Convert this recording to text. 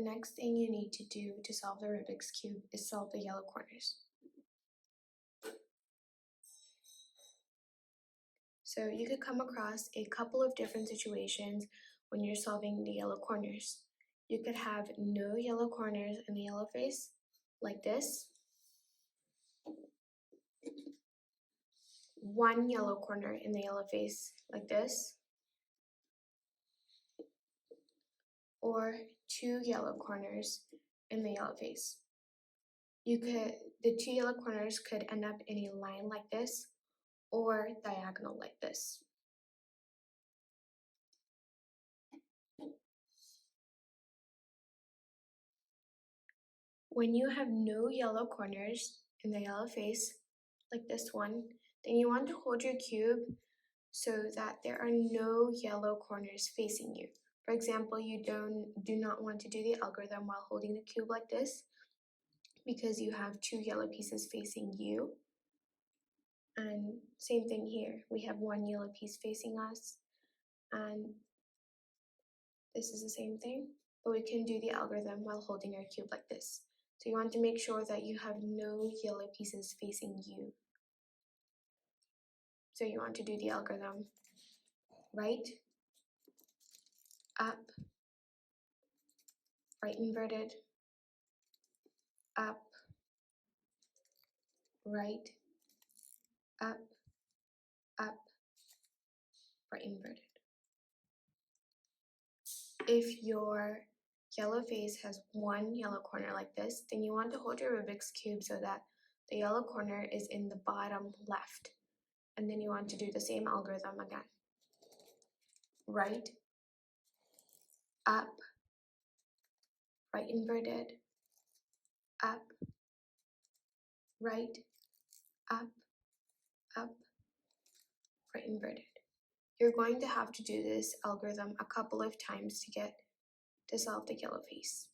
the next thing you need to do to solve the Rubik's Cube is solve the yellow corners. So you could come across a couple of different situations when you're solving the yellow corners. You could have no yellow corners in the yellow face, like this. One yellow corner in the yellow face, like this. Or two yellow corners in the yellow face. The two yellow corners could end up in a line like this or diagonal like this. When you have no yellow corners in the yellow face, like this one, then you want to hold your cube so that there are no yellow corners facing you. For example, you do not want to do the algorithm while holding the cube like this because you have two yellow pieces facing you. And same thing here, we have one yellow piece facing us, and this is the same thing, but we can do the algorithm while holding our cube like this. So you want to make sure that you have no yellow pieces facing you. So you want to do the algorithm right, up, right inverted, up, right, up, up, right inverted. If your yellow face has one yellow corner like this, then you want to hold your Rubik's Cube so that the yellow corner is in the bottom left. And then you want to do the same algorithm again. Right, up, right inverted, up, right, up, up, right inverted. You're going to have to do this algorithm a couple of times to solve the yellow face.